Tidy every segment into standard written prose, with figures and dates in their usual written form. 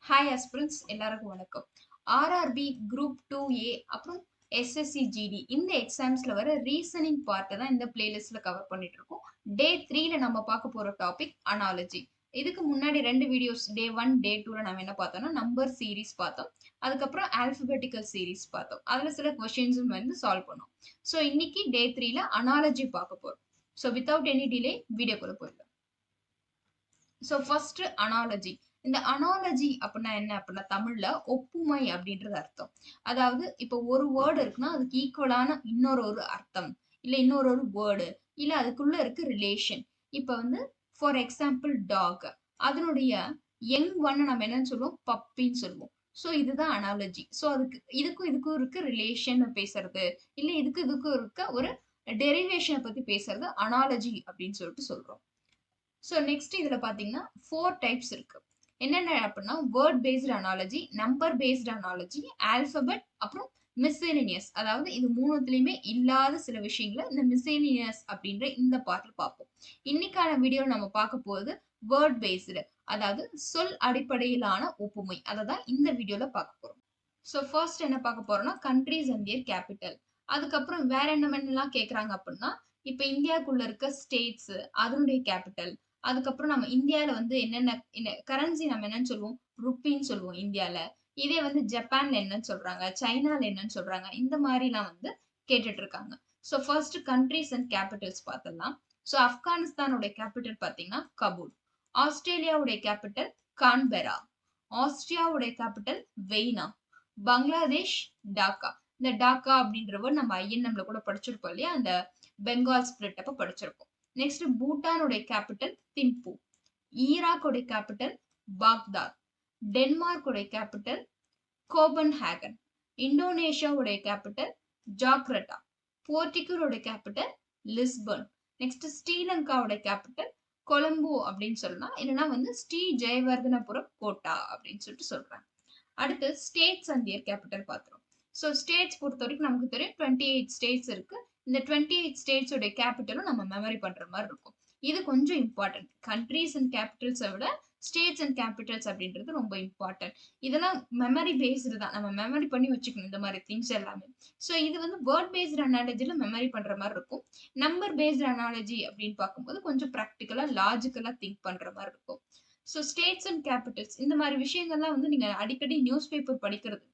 Hi aspirants எல்லாருக்கும் வணக்கம். RRB group 2A அப்புறம் எஸ்எஸ்சி ஜிடி இந்த எக்ஸாம்ஸ்ல வர ரீசனிங் பார்ட்டை தான் இந்த பிளேலிஸ்ட்ல கவர் பண்ணிட்டு இருக்கோம். டே 3ல நம்ம பார்க்க போற டாபிக் அனாலஜி. இதுக்கு முன்னாடி ரெண்டு வீடியோஸ் டே 1 டே 2ல நம்ம என்ன பார்த்தோம்னா நம்பர் சீரிஸ் பார்த்தோம். அதுக்கப்புறம் ஆல்பபெட்டிக்கல் சீரிஸ் பார்த்தோம். அதுல சில கொஸ்டின்ஸும் வந்து சால்வ் பண்ணோம். ஸோ இன்னைக்கு டே 3ல அனாலஜி பார்க்க போறோம். ஸோ வித்தவுட் எனி டிலே வீடியோக்குள்ள போயிடலாம். So first analogy. இந்த அனாலஜி அப்படின்னா என்ன அப்படின்னா தமிழ்ல ஒப்புமை அப்படின்றது அர்த்தம். அதாவது இப்போ ஒரு வேர்டு இருக்குன்னா அதுக்கு ஈக்குவலான இன்னொரு அர்த்தம், இல்ல இன்னொரு வேர்டு, இல்ல அதுக்குள்ள இருக்க ரிலேஷன். இப்ப வந்து ஃபார் எக்ஸாம்பிள் டாக், அதனுடைய யங் ஒன்னு நம்ம என்னன்னு சொல்லுவோம், பப்பின்னு சொல்லுவோம். ஸோ இதுதான் அனாலஜி. ஸோ இதுக்கும் இருக்க ரிலேஷன் பேசுறது, இல்ல இதுக்கும் இருக்க ஒரு டெரிவேஷனை பத்தி பேசுறது அனாலஜி அப்படின்னு சொல்லிட்டு சொல்றோம். ஸோ நெக்ஸ்ட் இதுல பாத்தீங்கன்னா 4 டைப்ஸ் இருக்கு. என்னென்ன அப்படின்னா word based analogy, number based analogy, alphabet, அப்புறம் மிஸ்செலினியஸ். அதாவது இது மூணுத்துலயுமே இல்லாத சில விஷயங்களை இந்த மிஸ்செலினியஸ் அப்படின்ற இந்த பார்ட்ல பார்ப்போம். இன்னைக்கான வீடியோ நம்ம பார்க்க போறது வேர்ட் பேஸ்டு, அதாவது சொல் அடிப்படையிலான ஒப்புமை. அதை தான் இந்த வீடியோல பார்க்க போறோம். ஸோ ஃபர்ஸ்ட் என்ன பார்க்க போறோம்னா கண்ட்ரிஸ் அண்ட் தியர் கேபிட்டல். அதுக்கப்புறம் வேற என்னென்னலாம் கேட்குறாங்க அப்படின்னா இப்போ இந்தியாவுக்குள்ள இருக்க ஸ்டேட்ஸ் அதனுடைய கேபிட்டல். அதுக்கப்புறம் நம்ம இந்தியால வந்து என்னென்ன கரன்சி நம்ம என்னன்னு சொல்லுவோம், ருப்பின்னு சொல்லுவோம் இந்தியால. இதே வந்து ஜப்பான்ல என்னன்னு சொல்றாங்க, சைனால என்னன்னு சொல்றாங்க, இந்த மாதிரிலாம் வந்து கேட்டுட்டு இருக்காங்க. So first countries and capitals பார்த்துடலாம். ஸோ ஆப்கானிஸ்தானோட கேபிட்டல் பார்த்தீங்கன்னா கபூல். ஆஸ்திரேலியாவுடைய கேபிட்டல் கான்பெரா. ஆஸ்திரியாவுடைய கேபிட்டல் வெய்னா. பங்களாதேஷ் டாக்கா. இந்த டாக்கா அப்படின்ற நம்ம ஐஎன்எம்ல கூட படிச்சிருப்போம் இல்லையா, அந்த பெங்கால் ஸ்பிளிட் அப்ப படிச்சிருப்போம். நெக்ஸ்ட் பூட்டானுடைய கேபிட்டல் திம்பு. ஈராக்குடைய கேபிட்டல் பாக்தாத். டென்மார்க்குடைய கேபிட்டல் கோபன்ஹேகன். இந்தோனேஷியாவுடைய கேபிட்டல் ஜாக்ரட்டா. போர்ச்சுகலுடைய கேபிட்டல் லிஸ்பன். நெக்ஸ்ட் ஸ்ரீலங்காவுடைய கேபிட்டல் கொலம்போ அப்படின்னு சொல்லலாம், இல்லைன்னா வந்து ஸ்ரீ ஜெயவர்தனபுரம் கோட்டா அப்படின்னு சொல்லிட்டு சொல்றாங்க. அடுத்து ஸ்டேட்ஸ் அண்ட் தியர் கேபிட்டல் பார்த்துரும். ஸோ ஸ்டேட்ஸ் பொறுத்த வரைக்கும் நமக்கு தெரியும் 28 ஸ்டேட்ஸ் இருக்கு. இந்த 28 ஸ்டேட்ஸோட கேபிட்டலும் நம்ம மெமரி பண்ற மாதிரி இருக்கும். இது கொஞ்சம் இம்பார்ட்டன்ட். கண்ட்ரீஸ் அண்ட் கேபிட்டல்ஸை விட ஸ்டேட்ஸ் அண்ட் கேபிட்டல்ஸ் அப்படின்றது ரொம்ப இம்பார்ட்டன்ட். இதெல்லாம் மெமரி பேஸ்டு தான், நம்ம மெமரி பண்ணி வச்சுக்கணும் இந்த மாதிரி திங்ஸ் எல்லாமே. ஸோ இது வந்து வேர்ட் பேஸ்டு அனாலஜில மெமரி பண்ற மாதிரி இருக்கும். நம்பர் பேஸ்டு அனாலஜி அப்படின்னு பார்க்கும்போது கொஞ்சம் ப்ராக்டிக்கலா லாஜிக்கலா திங்க் பண்ற மாதிரி இருக்கும். ஸோ ஸ்டேட்ஸ் அண்ட் கேபிட்டல்ஸ் இந்த மாதிரி விஷயங்கள்லாம் வந்து நீங்க அடிக்கடி நியூஸ் பேப்பர்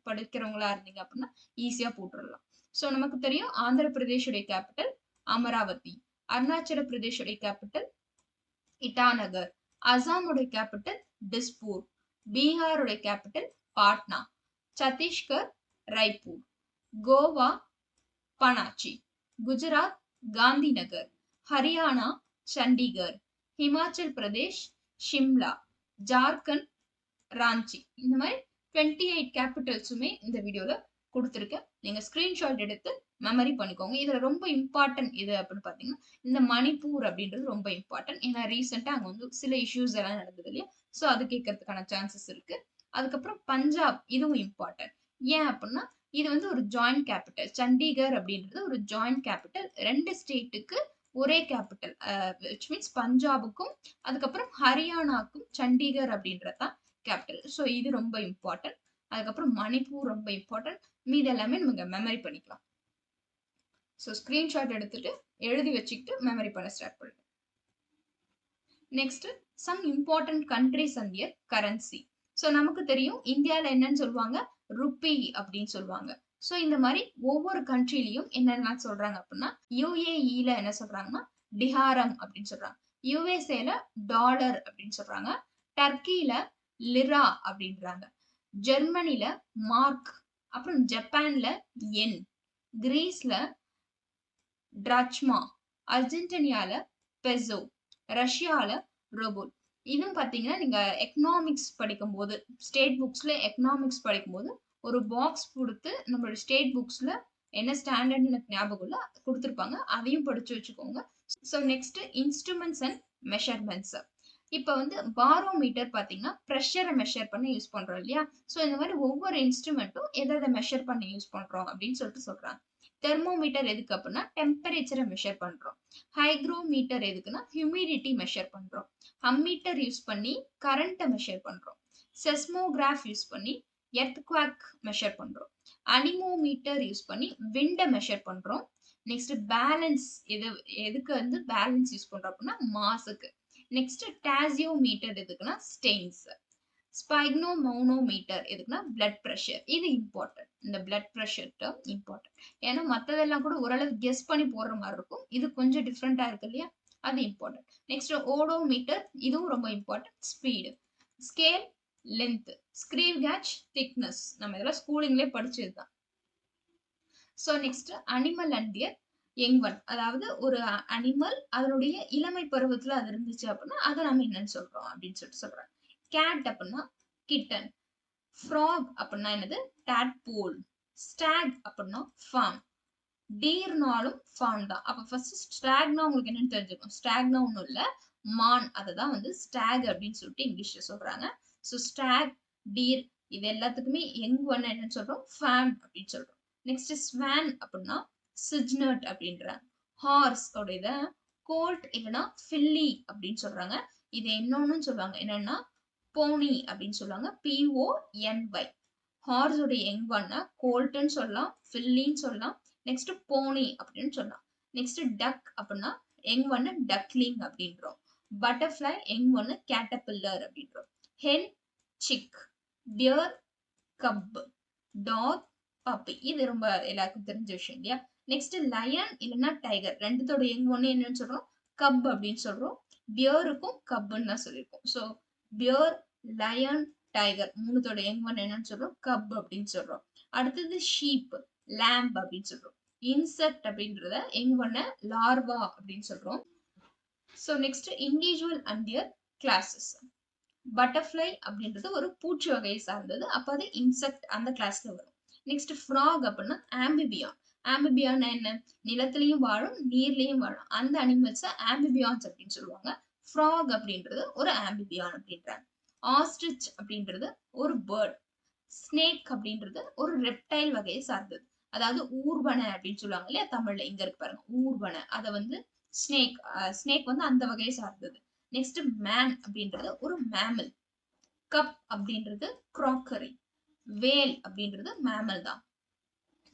படிக்கிறவங்களா இருந்தீங்க அப்படின்னா ஈஸியா போட்டுடலாம். ஸோ நமக்கு தெரியும் ஆந்திர பிரதேஷோட கேபிட்டல் அமராவதி. அருணாச்சல பிரதேஷோட கேபிட்டல் இட்டாநகர். அசாமோட கேபிட்டல் டிஸ்பூர். பீகாரோட கேபிட்டல் பாட்னா. சத்தீஸ்கர் ராய்ப்பூர். கோவா பனாச்சி. குஜராத் காந்தி நகர். ஹரியானா சண்டிகர். ஹிமாச்சல் பிரதேஷ் ஷிம்லா. ஜார்க்கண்ட் ராஞ்சி. இந்த மாதிரி 28 கேபிட்டல்ஸுமே இந்த வீடியோல கொடுத்துருக்கேன். நீங்க ஸ்கிரீன்ஷாட் எடுத்து மெமரி பண்ணிக்கோங்க. இதுல ரொம்ப இம்பார்ட்டன்ட் இது அப்படின்னு பாத்தீங்கன்னா இந்த மணிப்பூர் அப்படின்றது ரொம்ப இம்பார்ட்டன்ட். ஏன்னா ரீசெண்டா அங்க வந்து சில இஷ்யூஸ் எல்லாம் நடந்தது இல்லையா, ஸோ அது கேட்கறதுக்கான சான்சஸ் இருக்கு. அதுக்கப்புறம் பஞ்சாப், இதுவும் இம்பார்ட்டன்ட். ஏன் அப்படின்னா இது வந்து ஒரு ஜாயிண்ட் கேபிட்டல். சண்டிகர் அப்படின்றது ஒரு ஜாயிண்ட் கேபிட்டல். 2 ஸ்டேட்டுக்கு ஒரே கேபிட்டல், விச் மீன்ஸ் பஞ்சாபுக்கும் அதுக்கப்புறம் ஹரியானாக்கும் சண்டிகர் அப்படின்றதான் கேபிட்டல். ஸோ இது ரொம்ப இம்பார்ட்டன்ட். அதுக்கப்புறம் மணிப்பூர் ரொம்ப இம்பார்ட்டன்ட். மீது எல்லாமே நமக்கு மெமரி பண்ணிக்கலாம். ஸோ ஸ்கிரீன்ஷாட் எடுத்துட்டு எழுதி வச்சுக்கிட்டு மெமரி பண்ண ஸ்டார்ட் பண்ணுங்க. Next sum important countries and their currency. So நமக்கு தெரியும் இந்தியாவில் என்னன்னு சொல்லுவாங்க, ருப்பி அப்படின்னு சொல்லுவாங்க. ஸோ இந்த மாதிரி ஒவ்வொரு கண்ட்ரிலையும் என்னென்ன சொல்றாங்க அப்படின்னா யுஏஇல என்ன சொல்றாங்கன்னா டிஹாரம் அப்படின்னு சொல்றாங்க. யுஎஸ்ஏல டாலர் அப்படின்னு சொல்றாங்க. டர்க்கியில லிரா அப்படின்றாங்க. ஜெர்மனில மார்க். அப்புறம் ஜப்பான்ல என். கிரீஸ்ல டிராச்மா. அர்ஜென்டினால பெசோ. ரஷ்யால ரோபோல். இதுவும் பாத்தீங்கன்னா நீங்க எக்கனாமிக்ஸ் படிக்கும் போது ஸ்டேட் புக்ஸ்ல எக்கனாமிக்ஸ் படிக்கும் போது ஒரு பாக்ஸ் கொடுத்து நம்மளோட ஸ்டேட் புக்ஸ்ல என்ன ஸ்டாண்டர்ட்னு எனக்கு ஞாபகம் இல்ல கொடுத்துருப்பாங்க, அதையும் படிச்சு வச்சுக்கோங்க. So next instruments and measurements. இப்போ வந்து பாரோமீட்டர் பாத்தீங்கன்னா ப்ரெஷரை மெஷர் பண்ண யூஸ் பண்றோம் இல்லையா. ஸோ இந்த மாதிரி ஒவ்வொரு இன்ஸ்ட்ருமெண்ட்டும் எதை மெஷர் பண்ண யூஸ் பண்றோம் அப்படின்னு சொல்றாங்க. தெர்மோமீட்டர் எதுக்கு அப்படின்னா டெம்பரேச்சரை மெஷர் பண்றோம். ஹைக்ரோமீட்டர் எதுக்குன்னா ஹியூமிடிட்டி மெஷர் பண்றோம். அம்மீட்டர் யூஸ் பண்ணி கரண்ட்டை மெஷர் பண்றோம். செஸ்மோகிராஃப் யூஸ் பண்ணி எர்த்குவாக் மெஷர் பண்றோம். அனிமோமீட்டர் யூஸ் பண்ணி விண்ட மெஷர் பண்றோம். நெக்ஸ்ட் பேலன்ஸ் எதுக்கு வந்து பேலன்ஸ் யூஸ் பண்றோம் அப்படின்னா மாஸுக்கு. நெக்ஸ்ட் டாசியோமீட்டர் எதுக்குன்னா ஸ்டெயின்ஸ். ஸ்பைக்னோமோனோமீட்டர் எதுக்குன்னா பிளட் பிரஷர். இது இம்பார்ட்டன்ட். இந்த பிளட் பிரஷர் டேர்ம் இம்பார்ட்டன்ட். ஏன்னா மத்ததெல்லாம் கூட ஓரளவு கெஸ் பண்ணி போடுற மாதிரி இருக்கும். இது கொஞ்சம் டிஃப்ரெண்டா இருக்கு இல்லையா, அது இம்பார்ட்டன்ட். நெக்ஸ்ட் ஓடோமீட்டர், இதுவும் ரொம்ப important. Speed, scale, length, screw gauge, thickness. நம்ம இதெல்லாம் ஸ்கூலிங்லேயே படிச்சதுதான். So next animal and their young one. அதாவது ஒரு அனிமல் அதனுடைய இளமை பருவத்துல அது இருந்துச்சு அப்படின்னா அதை நம்ம என்னன்னு சொல்றோம் அப்படின்னு சொல்றாங்க. கேட் அப்படின்னா கிட்டன். ஃப்ராக் அப்படின்னா என்னது, டாட்போல். ஸ்டாக் அப்படின்னா ஃபார்ம். டீர்னாலும் ஃபார்ம் தான். அப்ப ஃபர்ஸ்ட் ஸ்டாக்னா உங்களுக்கு என்னன்னு தெரிஞ்சுக்கணும். ஸ்டாக்னா ஒண்ணும் இல்ல, மான். அததான் வந்து ஸ்டாக் அப்படின்னு சொல்லிட்டு இங்கிலீஷ்ல சொல்றாங்க. ஸோ ஸ்டாக், டீர் இது எல்லாத்துக்குமே யங் ஒன் என்னன்னு சொல்றோம், ஃபேம் அப்படின்னு சொல்றோம். நெக்ஸ்ட் ஸ்வான் அப்படின்னா சிஜ்னட் அப்படின்றாங்க. ஹார்ஸ் உடைய கோல்ட் இல்லைன்னா ஃபில்லி அப்படின்னு சொல்றாங்க. இது என்னன்னு சொல்லுவாங்க, என்னன்னா போனி அப்படின்னு சொல்லுவாங்க. PONY. ஹார்ஸ் உடைய யங் ஒன்ன கோல்ட்னு சொல்லலாம், ஃபில்லின்னு சொல்லலாம். நெக்ஸ்ட் போனி அப்படின்னு சொல்லலாம். நெக்ஸ்ட் டக் அப்படின்னா யங் ஒன்னு டக்லிங் அப்படின்றோம். பட்டர்ஃப்ளை யங் ஒன்னு கேட்டபில்லர் அப்படின்றோம். Hen chick, deer cub, dog puppy. இது ரொம்ப எல்லாருக்கும் தெரிஞ்ச விஷயம் இல்லையா. நெக்ஸ்ட் லயன் இல்லைன்னா டைகர், ரெண்டுத்தோட யங் ஒன்னு என்னன்னு சொல்றோம், கப் அப்படின்னு சொல்றோம். பியருக்கும் கப்புன்னு தான் சொல்லியிருக்கோம். ஸோ பியர், லயன், டைகர் மூணுத்தோட யங் ஒன் என்னன்னு சொல்றோம், கப் அப்படின்னு சொல்றோம். அடுத்தது ஷீப், லேம்ப் அப்படின்னு சொல்றோம். இன்செக்ட் அப்படின்றத யங் ஒன்ன லார்வா அப்படின்னு சொல்றோம். So next individual and their classes. Butterfly அப்படின்றது ஒரு பூச்சி வகையை சார்ந்தது, அப்ப அது இன்செக்ட் அந்த கிளாஸ்ல வரும். நெக்ஸ்ட் ஃப்ராக் அப்படின்னா ஆம்பிபியான். ஆம்பிபியான் என்ன, நிலத்திலையும் வாழும் நீர்லயும் வாழும். அந்த அனிமல்ஸ் ஆம்பிபியான்ஸ் அப்படின்னு சொல்லுவாங்க. ஃப்ராக் அப்படின்றது ஒரு ஆம்பிபியான் அப்படின்றாங்க. ஆஸ்ட்ரிச் அப்படின்றது ஒரு பேர்ட். ஸ்னேக் அப்படின்றது ஒரு ரெப்டைல் வகையை சார்ந்தது. அதாவது ஊர்வன அப்படின்னு சொல்லுவாங்க இல்லையா தமிழ்ல, இங்க இருக்கு பாருங்க ஊர்வன. அதை வந்து ஸ்னேக், ஸ்னேக் வந்து அந்த வகையை சார்ந்தது. நெக்ஸ்ட் மேன் அப்படின்றது ஒரு மேமல். கப் அப்படின்றது கிராக்கரி. வேல் அப்படின்றது மேமல் தான்.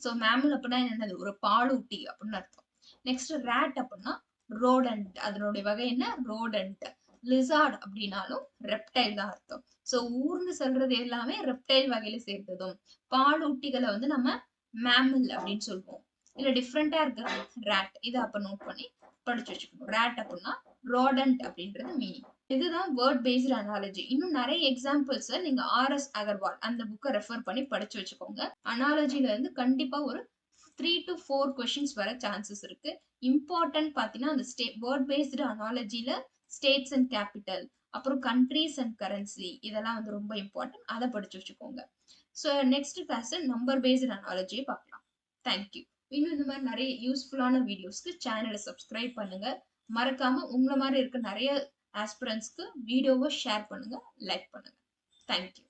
சோ மேமல் அப்படின்னா என்னது, ஒரு பாலூட்டி அப்படின்னு அர்த்தம். நெக்ஸ்ட் ரேட் அப்படின்னா ரோடன்ட், அதனுடைய வகை என்ன, ரோடன்ட். லிசார்ட் அப்படின்னாலும் ரெப்டைல் தான் அர்த்தம். சோ ஊர்ந்து சொல்றது எல்லாமே ரெப்டைல் வகையில சேர்த்ததும். பாலூட்டிகளை வந்து நம்ம மேமல் அப்படின்னு சொல்லுவோம். இல்ல டிஃப்ரெண்டா இருக்கு ரேட், இதை அப்ப நோட் பண்ணி படிச்சு வச்சுக்கணும். ரேட் அப்படின்னா ரோடன்ட் அப்படின்றது மீனிங். இதுதான் வேர்ட் பேஸ்ட் அனாலஜி. இன்னும் நிறைய எக்ஸாம்பிள்ஸ் நீங்க RS அகர்வால் அந்த புக்கை ரெஃபர் பண்ணி படிச்சு வச்சுக்கோங்க. அனாலஜில இருந்து கண்டிப்பா ஒரு 3 to 4 கொஸ்டின்ஸ் வர சான்சஸ் இருக்கு. இம்பார்ட்டன்ட் பாத்தீங்கன்னா அந்த வேர்ட் பேஸ்டு அனாலஜில ஸ்டேட்ஸ் அண்ட் கேபிட்டல், அப்புறம் கண்ட்ரீஸ் அண்ட் கரன்சி, இதெல்லாம் வந்து ரொம்ப இம்பார்ட்டன்ட். அதை படிச்சு வச்சுக்கோங்க. So next class number based அனாலஜியை பார்க்கலாம். தேங்க்யூ. இன்னும் இந்த மாதிரி நிறைய யூஸ்ஃபுல்லான வீடியோஸ்க்கு சேனலை சப்ஸ்கிரைப் பண்ணுங்க. மறக்காம உங்களை மாதிரி இருக்க நிறைய ஆஸ்பிரன்ஸ்க்கு வீடியோவை ஷேர் பண்ணுங்க, லைக் பண்ணுங்க. தேங்க்யூ.